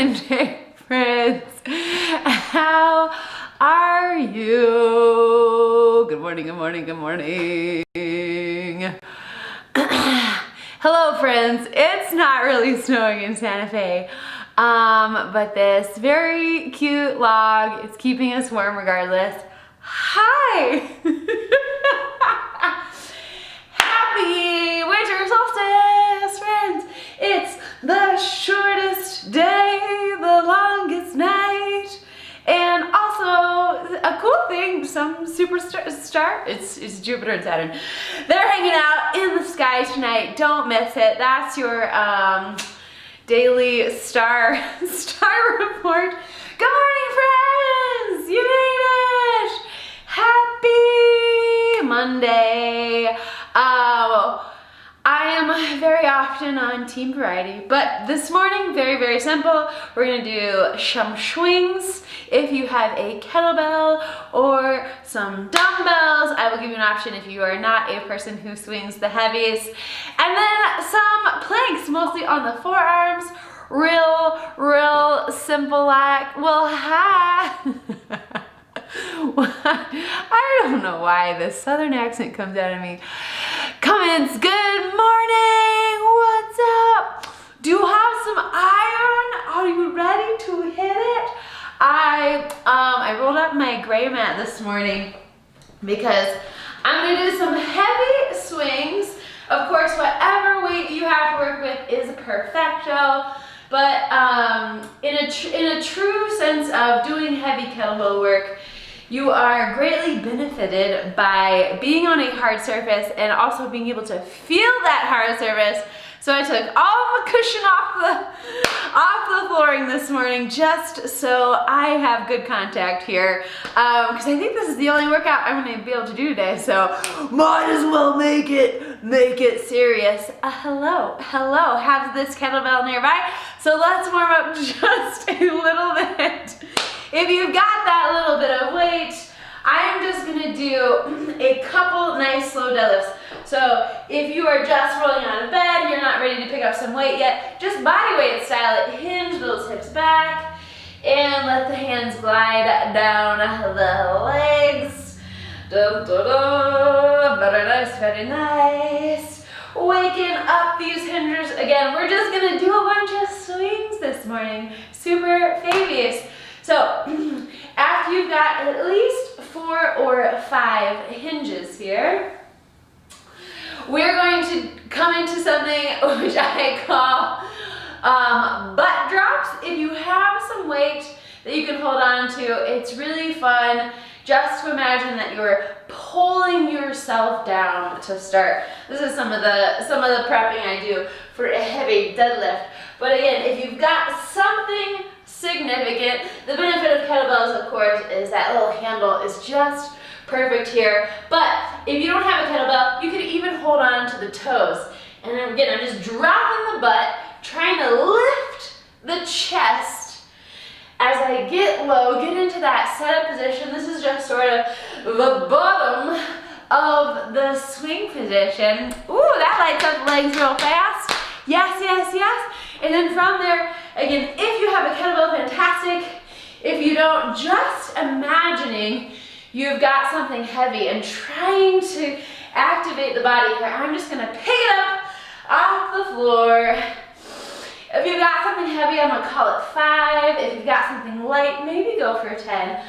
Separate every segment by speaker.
Speaker 1: Monday, friends. How are you? Good morning, good morning, good morning. Hello, friends. It's not really snowing in Santa Fe, but this very cute log is keeping us warm regardless. Hi! Happy winter solstice, friends! It's the shortest day, the longest night, and also a cool thing, some superstar, it's Jupiter and Saturn. They're hanging out in the sky tonight. Don't miss it. That's your daily star report. Good morning, friends! You made it! Happy Monday. I am very often on team variety, but this morning, very, very simple. We're gonna do some swings. If you have a kettlebell or some dumbbells, I will give you an option if you are not a person who swings the heavies. And then some planks, mostly on the forearms. Real simple like, well, hi. I don't know why this southern accent comes out of me. Comments, good morning, what's up? Do you have some iron? Are you ready to hit it? I rolled up my gray mat this morning because I'm gonna do some heavy swings. Of course, whatever weight you have to work with is perfecto, but in a true sense of doing heavy kettlebell work, you are greatly benefited by being on a hard surface and also being able to feel that hard surface. So I took all the cushion off the flooring this morning just so I have good contact here. Because I think this is the only workout I'm gonna be able to do today, so might as well make it serious. Hello, have this kettlebell nearby. So let's warm up just a little bit. If you've got that little bit of weight, I'm just gonna do a couple nice slow deadlifts. So if you are just rolling out of bed, you're not ready to pick up some weight yet, just body weight style it. Hinge those hips back and let the hands glide down the legs. Dum, dum, dum. Very nice, very nice. Waking up these hinges again. We're just gonna do a bunch of swings this morning. Super fave'o. So after you've got at least 4 or 5 hinges here, we're going to come into something which I call butt drops. If you have some weight that you can hold on to, it's really fun just to imagine that you're pulling yourself down to start. This is some of the prepping I do for a heavy deadlift. But again, if you've got something significant, the benefit of kettlebells, of course, is that little handle is just perfect here. But if you don't have a kettlebell, you could even hold on to the toes. And then again, I'm just dropping the butt, trying to lift the chest as I get low, get into that setup position. This is just sort of the bottom of the swing position. Ooh, that lights up the legs real fast. Yes, yes, yes. And then from there, again, if you have a kettlebell, fantastic. If you don't, just imagining you've got something heavy and trying to activate the body here. I'm just gonna pick it up off the floor. If you've got something heavy, I'm gonna call it 5. If you've got something light, maybe go for 10.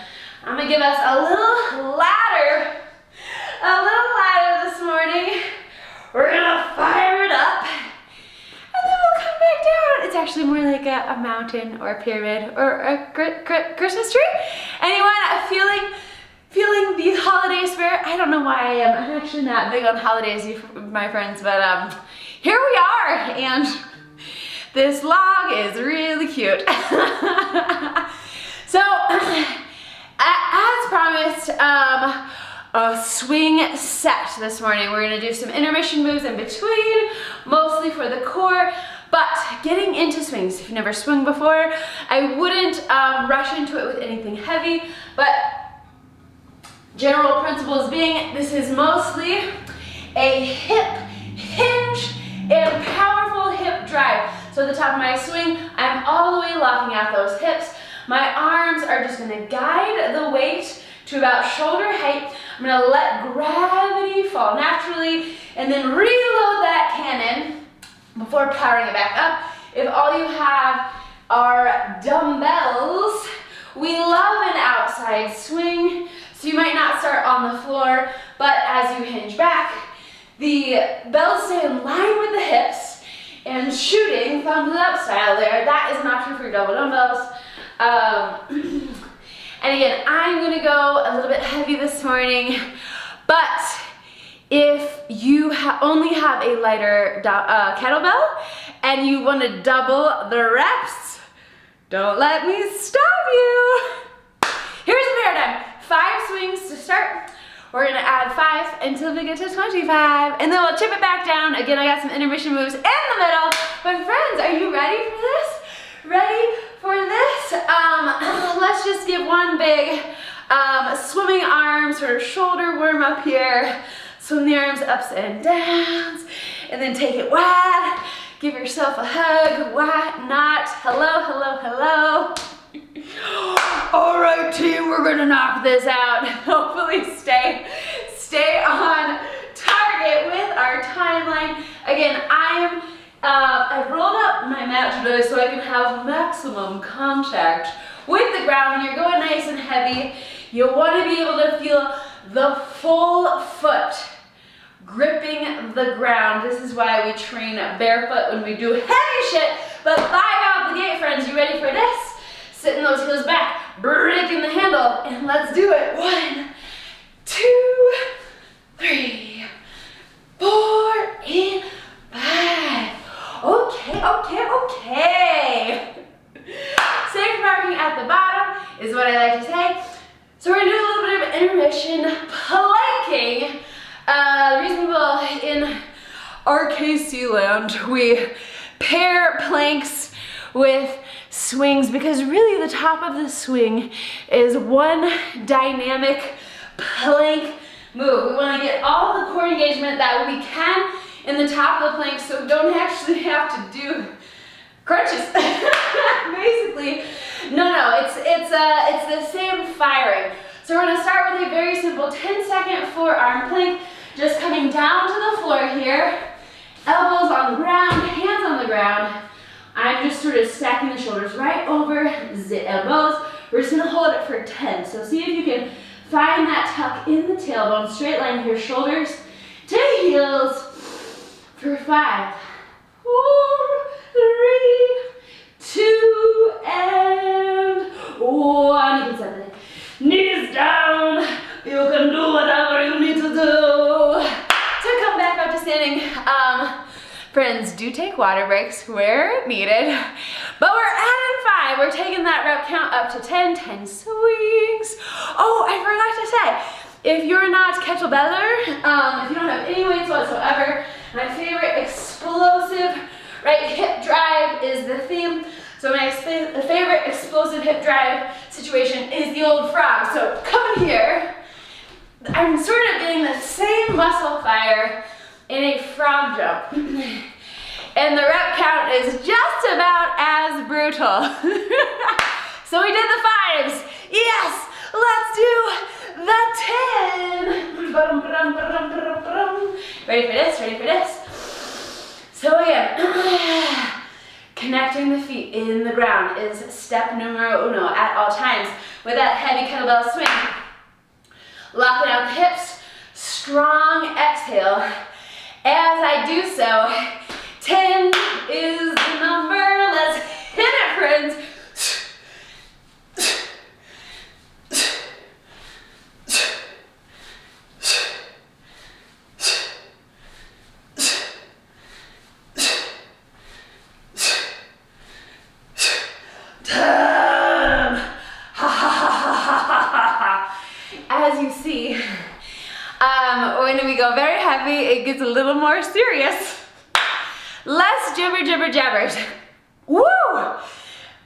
Speaker 1: I'm gonna give us a little ladder this morning. We're gonna fire it up. And then we'll come back down. It's actually more like a mountain or a pyramid or a Christmas tree. Anyone feeling the holiday spirit? I don't know why I am. I'm actually not big on holidays, my friends, but here we are, and this log is really cute. So, as promised, a swing set this morning. We're gonna do some intermission moves in between, mostly for the core, but getting into swings. If you've never swung before, I wouldn't rush into it with anything heavy, but general principles being, this is mostly a hip hinge and powerful hip drive. So at the top of my swing, I'm all the way locking out those hips. My arms are just gonna guide the weight to about shoulder height. I'm gonna let gravity fall naturally and then reload that cannon before powering it back up. If all you have are dumbbells, we love an outside swing, so you might not start on the floor, but as you hinge back, the bells stay in line with the hips, and shooting thumbs up style there, that is an option for your double dumbbells. And again, I'm gonna go a little bit heavy this morning, but if you only have a lighter kettlebell and you wanna double the reps, don't let me stop you. Here's the paradigm. 5 swings to start. We're gonna add 5 until we get to 25, and then we'll chip it back down. Again, I got some intermission moves in the middle. But friends, are you ready for this? Ready for this? Let's just give one big swimming arm, sort of shoulder warm up here. Swim the arms ups and downs, and then take it wide. Give yourself a hug. Why not? Hello, hello, hello. All right, team, we're gonna knock this out. Hopefully stay on target with our timeline. Again, I've rolled up my mat today so I can have maximum contact with the ground. When you're going nice and heavy, you want to be able to feel the full foot gripping the ground. This is why we train barefoot when we do heavy shit. But 5 out the gate, friends. You ready for this? Sitting those heels back, breaking the handle, and let's do it. 1, 2, 3, 4, and 5. Okay. Safe marking at the bottom is what I like to say. So we're gonna do a little bit of intermission planking. The reason in RKC land we pair planks with swings, because really the top of the swing is one dynamic plank move. We want to get all the core engagement that we can in the top of the plank, so we don't actually have to do crunches. Basically, no, it's the same firing. So we're going to start with a very simple 10-second forearm plank, just coming down to the floor here, elbows on the ground, hands on the ground. I'm just sort of stacking the shoulders right over the elbows. We're just gonna hold it for 10. So see if you can find that tuck in the tailbone, straight line here, shoulders to heels for 5, 4, 3, 2, and 1. You can set the knees down. You can do whatever you need to do to come back up to standing. Friends, do take water breaks where needed, but we're adding 5. We're taking that rep count up to 10 swings. Oh, I forgot to say, if you're not kettlebellar, if you don't have any weights whatsoever, my favorite explosive right hip drive is the theme. So my favorite explosive hip drive situation is the old frog. So coming here, I'm sort of getting the same muscle fire in a frog jump. And the rep count is just about as brutal. So we did the 5s. Yes, let's do the 10. Ready for this, ready for this? So again, connecting the feet in the ground is step numero uno at all times with that heavy kettlebell swing. Locking out the hips, strong exhale. As I do so, 10 is the number. Let's hit it, friends. As you see, when we go very heavy, it gets a little more serious. Less jibber jabbers. Woo!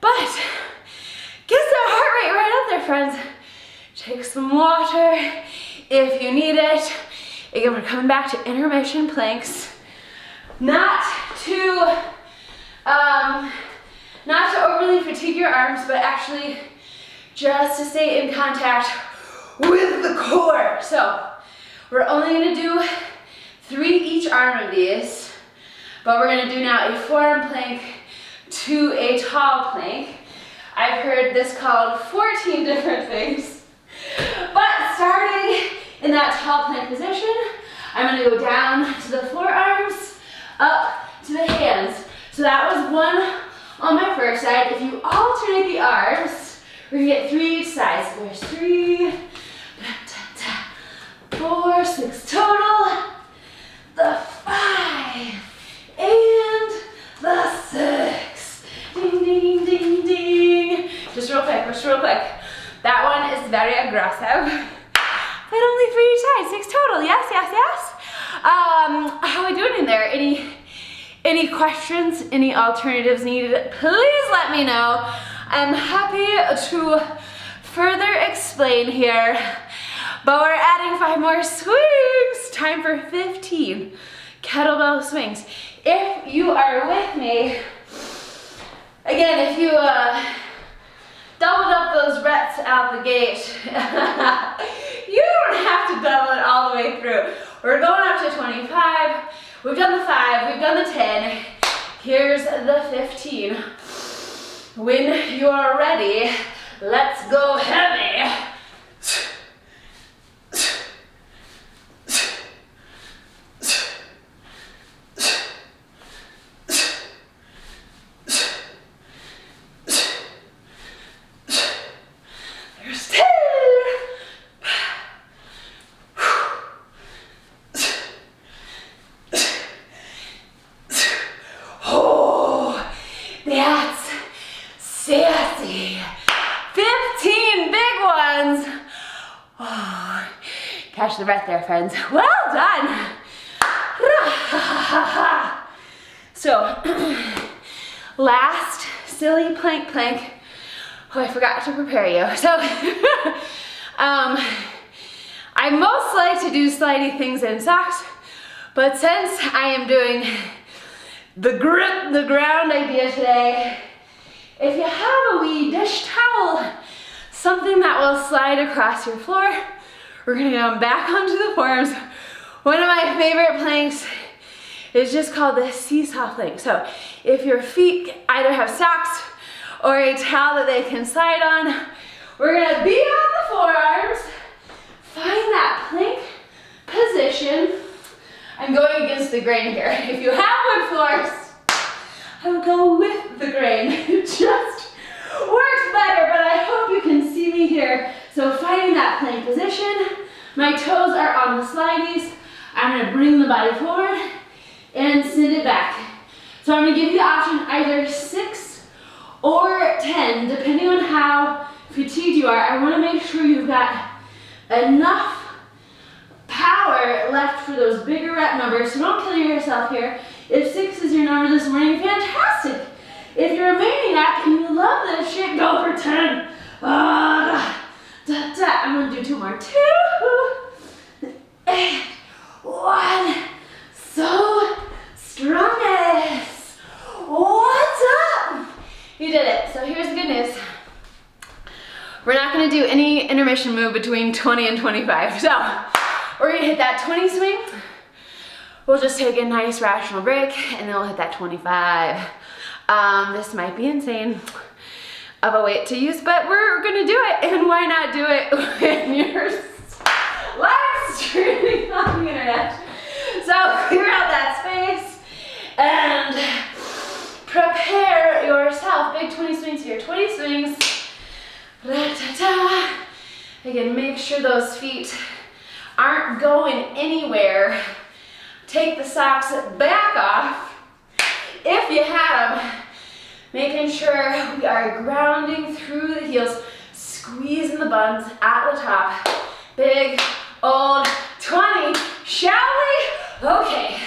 Speaker 1: But get that heart rate right up there, friends. Take some water if you need it. Again, we're coming back to intermission planks. Not too not to overly fatigue your arms, but actually just to stay in contact with the core. So we're only gonna do 3 each arm of these, but we're gonna do now a forearm plank to a tall plank. I've heard this called 14 different things, but starting in that tall plank position, I'm gonna go down to the forearms, up to the hands. So that was 1 on my first side. If you alternate the arms, we're gonna get 3 each side. So there's 3, 4, 6 total, the 5, and the 6. Ding, ding, ding, ding. Just real quick. That one is very aggressive. But only 3 each side, 6 total. Yes, yes, yes. How are we doing in there? Any questions? Any alternatives needed? Please let me know. I'm happy to further explain here. But we're adding 5 more swings. Time for 15 kettlebell swings. If you are with me, again, if you doubled up those reps out the gate, you don't have to double it all the way through. We're going up to 25. We've done the 5, we've done the 10. Here's the 15. When you're ready, let's go heavy. Catch the breath there, friends. Well done. So, last silly plank. Oh, I forgot to prepare you. So, I most like to do slidey things in socks, but since I am doing the grip the ground idea today, if you have a wee dish towel, something that will slide across your floor, we're gonna go back onto the forearms. One of my favorite planks is just called the seesaw plank. So if your feet either have socks or a towel that they can slide on, we're gonna be on the forearms, find that plank position. I'm going against the grain here. If you have wood floors, I would go with the grain. It just works better, but I hope you can see me here. So finding that plank position, my toes are on the slideys. I'm gonna bring the body forward and send it back. So I'm gonna give you the option either 6 or 10, depending on how fatigued you are. I wanna make sure you've got enough power left for those bigger rep numbers, so don't kill yourself here. If 6 is your number this morning, fantastic. If you're a maniac and you love this shit, go for 10. I'm gonna do 2 more. 2, and 1. So strongest. What's up? You did it. So here's the good news. We're not gonna do any intermission move between 20 and 25. So we're gonna hit that 20 swing. We'll just take a nice rational break and then we'll hit that 25. This might be insane of a weight to use, but we're gonna do it, and why not do it when you're live streaming on the internet? So clear out that space and prepare yourself. Big 20 swings here, 20 swings. Ra-ta-ta. Again, make sure those feet aren't going anywhere. Take the socks back off if you have them. Making sure we are grounding through the heels, squeezing the buns at the top. Big, old 20, shall we? Okay.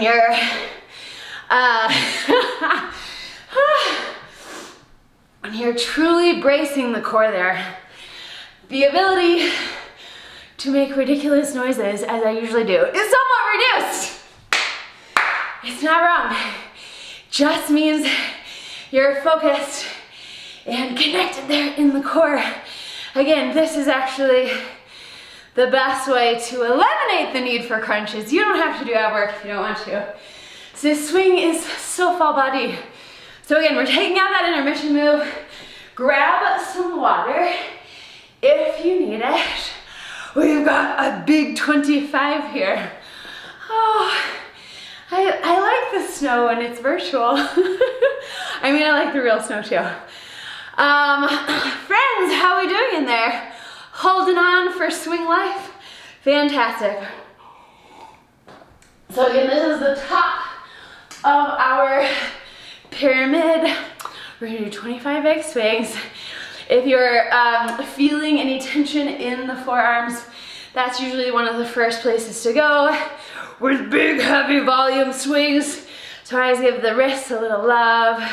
Speaker 1: you're when you're truly bracing the core there, the ability to make ridiculous noises, as I usually do, is somewhat reduced. It's not wrong. Just means you're focused and connected there in the core. Again, this is actually the best way to eliminate the need for crunches. You don't have to do ab work if you don't want to. So this swing is so full body. So again, we're taking out that intermission move. Grab some water if you need it. We've got a big 25 here. Oh, I like the snow when it's virtual. I mean, I like the real snow too. Friends, how are we doing in there? Holding on for swing life? Fantastic. So again, this is the top of our pyramid. We're gonna do 25 big swings. If you're feeling any tension in the forearms, that's usually one of the first places to go with big, heavy volume swings. So I always give the wrists a little love,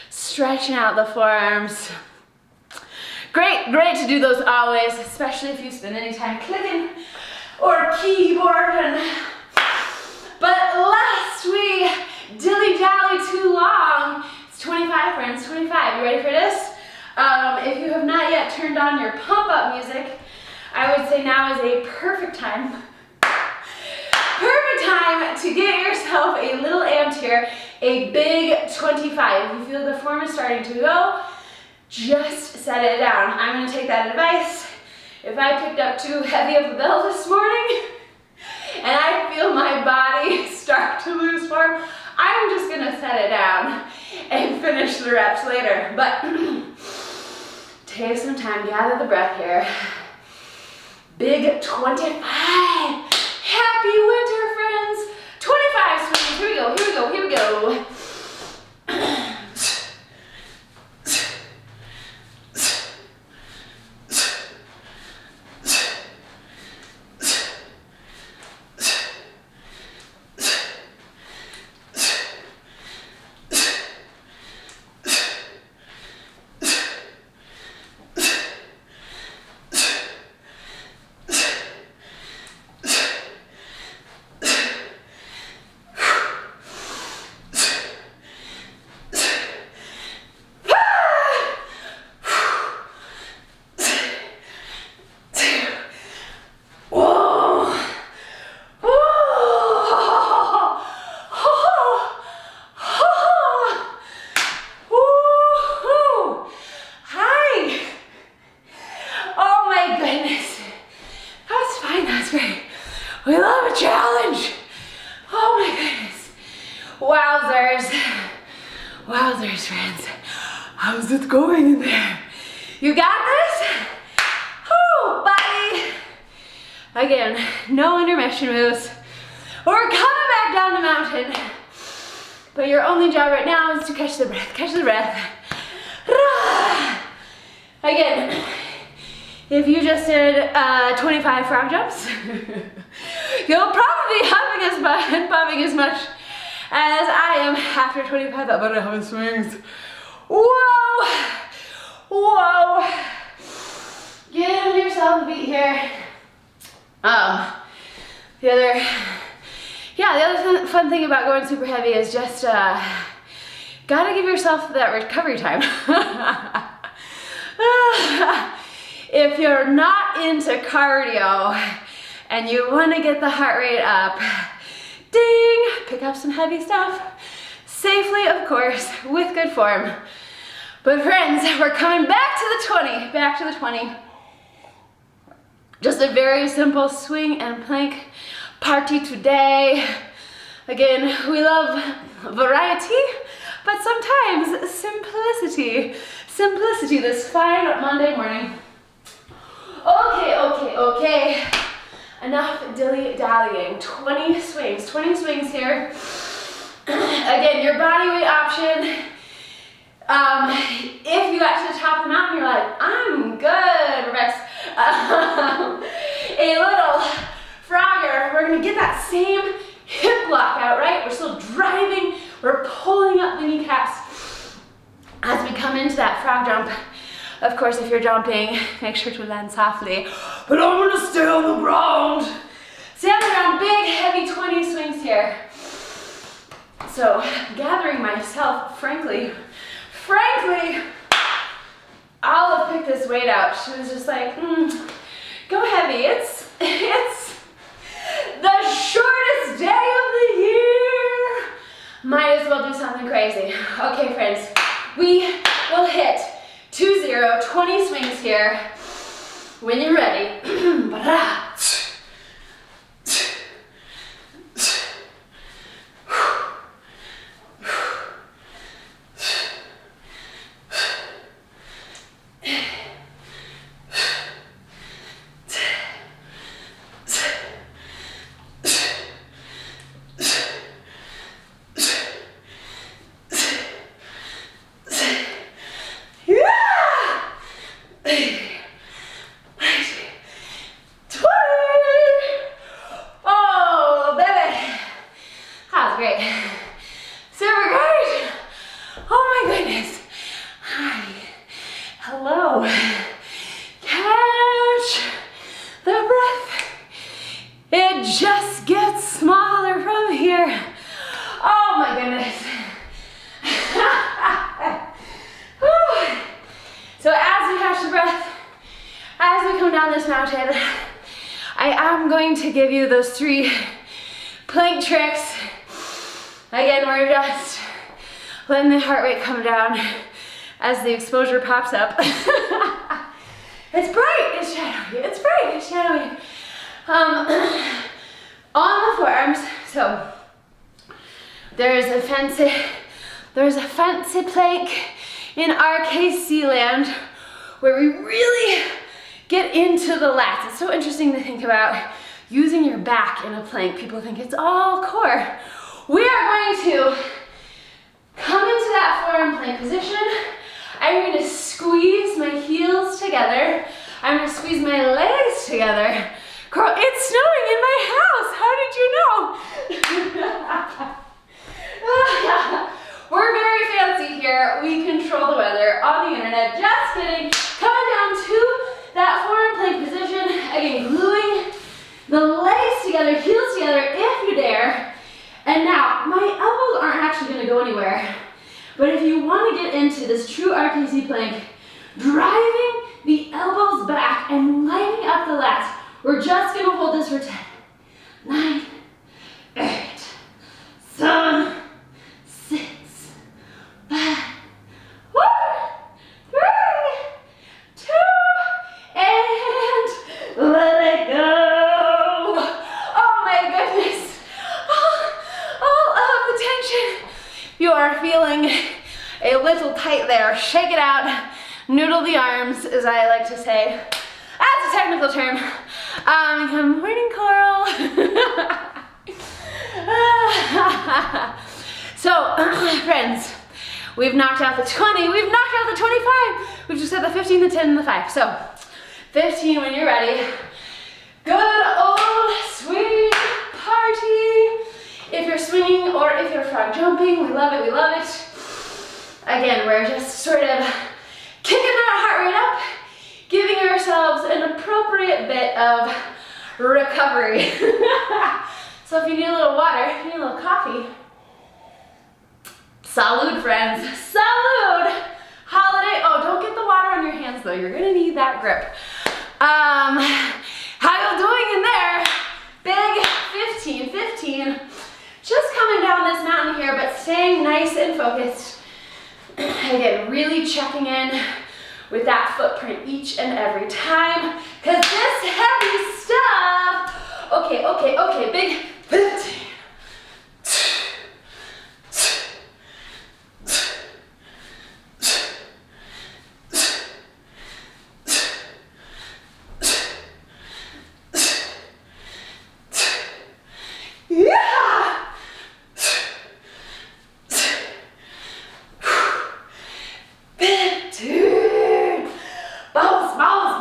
Speaker 1: stretching out the forearms. Great to do those always, especially if you spend any time clicking or keyboarding. But lest we dilly-dally too long, it's 25, friends, 25. You ready for this? If you have not yet turned on your pump-up music, I would say now is a perfect time to get yourself a little amped here, a big 25. If you feel the form is starting to go, just set it down. I'm gonna take that advice. If I picked up too heavy of a bell this morning and I feel my body start to lose form, I'm just gonna set it down and finish the reps later. But take some time, gather the breath here. Big 25. Happy winter, friends. 25 swings. Here we go, here we go, here we go. We love a challenge. Oh my goodness. Wowzers. Wowzers, friends. How's it going in there? You got this? Oh, buddy. Again, no intermission moves. We're coming back down the mountain. But your only job right now is to catch the breath. Catch the breath. Again, if you just did 25 frog jumps, you'll probably be humming as much and bumming as much as I am after 25 up-and-down swings. Whoa! Whoa! Give yourself a beat here. The other fun thing about going super heavy is just gotta give yourself that recovery time. If you're not into cardio and you want to get the heart rate up, ding, pick up some heavy stuff. Safely, of course, with good form. But friends, we're coming back to the 20, back to the 20. Just a very simple swing and plank party today. Again, we love variety, but sometimes simplicity. Simplicity this fine Monday morning. Okay. Enough dilly-dallying. 20 swings here. Again, your body weight option. If you got to the top of the mountain, you're like, I'm good, Rex. A little frogger. We're gonna get that same hip block out, right? We're still driving, we're pulling up the kneecaps as we come into that frog jump. Of course, if you're jumping, make sure to land softly. But I'm gonna stay on the ground. Stay on the ground, big, heavy 20 swings here. So, gathering myself, frankly, I'll have picked this weight out. She was just like, go heavy. It's the shortest day of the year. Might as well do something crazy. Okay, friends, we will hit 2-0, 20 swings here. When you're ready. Just gets smaller from here. Oh my goodness. So as we catch the breath, as we come down this mountain, I am going to give you those 3 plank tricks. Again, we're just letting the heart rate come down as the exposure pops up. It's bright, it's shadowy, it's bright, it's shadowy. On the forearms, so there's a fancy plank in RKC land where we really get into the lats. It's so interesting to think about using your back in a plank. People think it's all core. We are going to come into that forearm plank position. I'm going to squeeze my heels together. I'm going to squeeze my legs together. Girl, it's snowing in my house. How did you know? We're very fancy here. We control the weather on the internet. Just kidding. Coming down to that forearm plank position. Again, gluing the legs together, heels together if you dare. And now, my elbows aren't actually going to go anywhere. But if you want to get into this true RKC plank, driving the elbows back and lining up the lats, we're just going to hold this for 10, 9, 8, 7, 6, 5, 4, 3, 2, and let it go. Oh my goodness. All of the tension. You are feeling a little tight there. Shake it out. Noodle the arms, as I like to say. That's a technical term. Good morning, Coral. So, friends, we've knocked out the 20, we've knocked out the 25. We've just got the 15, the 10, and the 5. So, 15 when you're ready. Good old swing party. If you're swinging or if you're frog jumping, we love it, we love it. Again, we're just sort of kicking that heart rate up, giving ourselves an appropriate bit of recovery. So if you need a little water, if you need a little coffee, salud, friends, salud. Holiday, oh, don't get the water on your hands though, you're gonna need that grip. How y'all doing in there? Big 15, 15. Just coming down this mountain here, but staying nice and focused. Again, really checking in with that footprint each and every time, because this heavy stuff. Okay, big 15.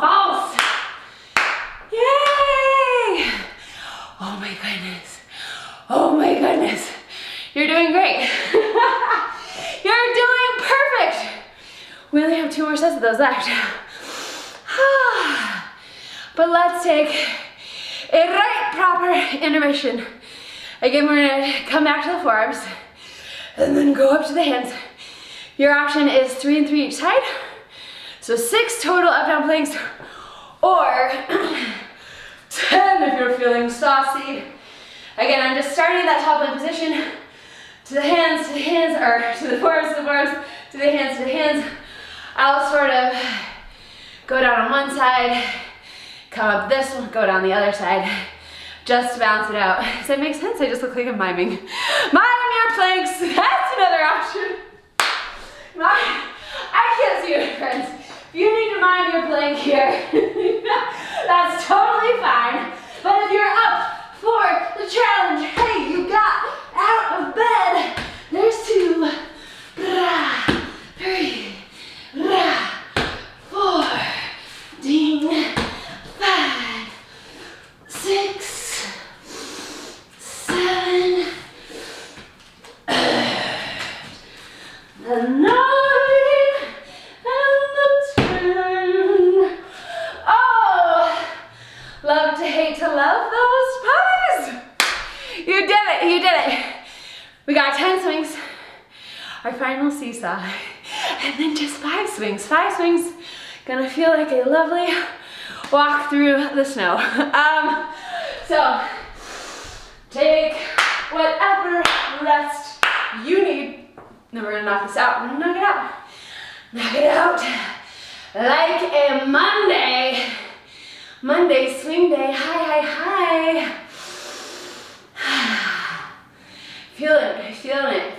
Speaker 1: Bounce. Yay! Oh my goodness. those left. But let's take a right proper intermission. Again, we're gonna come back to the forearms and then go up to the hands. Your option is 3 and 3 each side. So 6 total up down planks, or 10 if you're feeling saucy. Again, I'm just starting that top leg position to the hands, or to the forearms, to the hands. I'll sort of go down on one side, come up this one, go down the other side, just to balance it out. Does that make sense? I just look like I'm miming. Mime your planks, that's another option. I can't see it, friends. You need to mime your plank here. That's totally fine. But if you're up for the challenge, hey, you got out of bed. There's 2, 3, 4, ding, 5, 6, 7, 9, and the 10. Oh, love to hate to love those puppies. You did it, you did it. We got 10 swings, our final seesaw, and then just 5 swings. 5 swings, gonna feel like a lovely walk through the snow. So take whatever rest you need. Then we're gonna knock this out. Knock it out. Knock it out like a Monday swing day. Hi.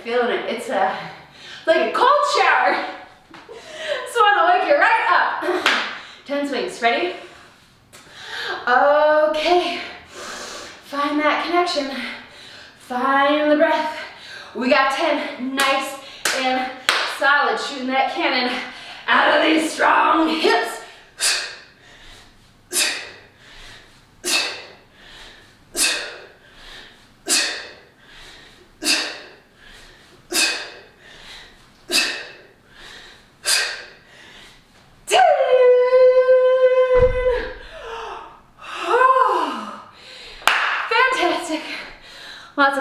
Speaker 1: Feeling it. It's like a cold shower. So I'm gonna wake you right up. 10 swings, ready? Okay. Find that connection. Find the breath. We got 10, nice and solid. Shooting that cannon out of these strong hips. Lots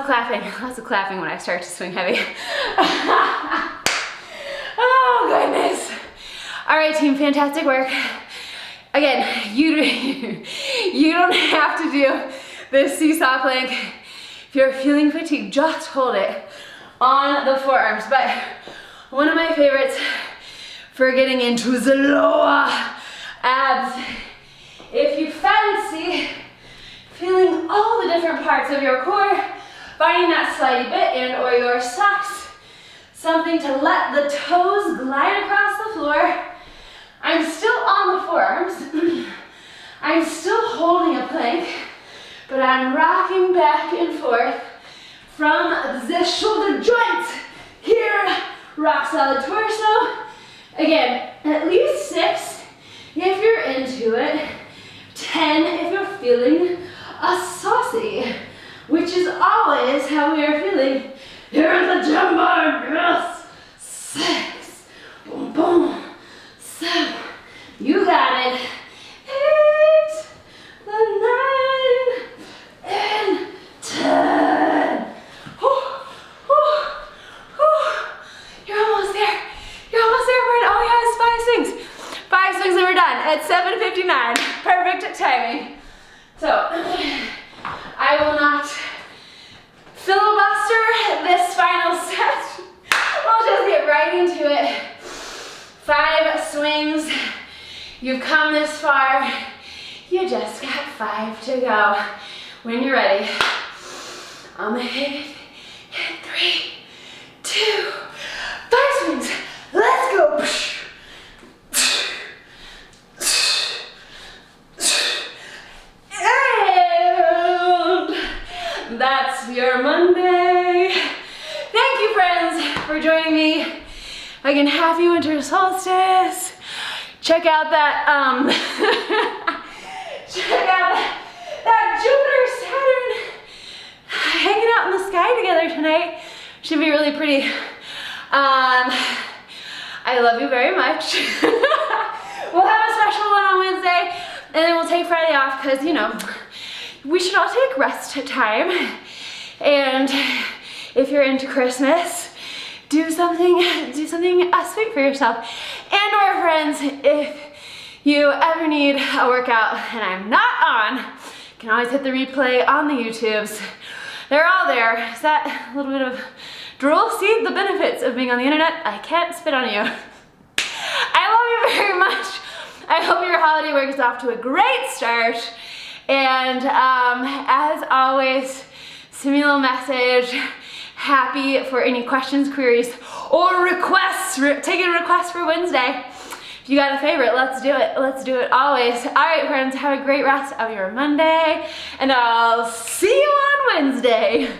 Speaker 1: of clapping when I start to swing heavy. Oh goodness. All right team, fantastic work. Again, you don't have to do this seesaw plank. If you're feeling fatigued, just hold it on the forearms. But one of my favorites for getting into the lower abs, if you fancy feeling all the different parts of your core, finding that slidey bit and or your socks, something to let the toes glide across the floor. I'm still on the forearms. I'm still holding a plank, but I'm rocking back and forth from the shoulder joints. Here, rock solid torso. Again, at least 6 if you're into it. 10 if you're feeling saucy, which is always how we are feeling here at the gym bar. Yes. 6, boom, boom, 7, you got it. 8, 9, and 10. You're almost there. You're almost there. Oh yeah, it's 5 swings. 5 swings and we're done at 7:59. Perfect timing. So, I will not filibuster this final set. We'll just get right into it. 5 swings. You've come this far. You just got 5 to go. When you're ready, I'm gonna hit it in 3, 2, 5 swings. Let's go. That's your Monday. Thank you, friends, for joining me. Again, happy winter solstice. Check out that check out that Jupiter Saturn hanging out in the sky together tonight. Should be really pretty. I love you very much. take Friday off because, you know, we should all take rest time. And if you're into Christmas, do something sweet for yourself. And or friends, if you ever need a workout and I'm not on, you can always hit the replay on the YouTubes. They're all there. Is that a little bit of drool? See the benefits of being on the internet? I can't spit on you. I love you very much. I hope your holiday work is off to a great start. And as always, send me a little message. Happy for any questions, queries, or requests. Taking requests for Wednesday. If you got a favorite, let's do it. Let's do it always. All right, friends, have a great rest of your Monday, and I'll see you on Wednesday.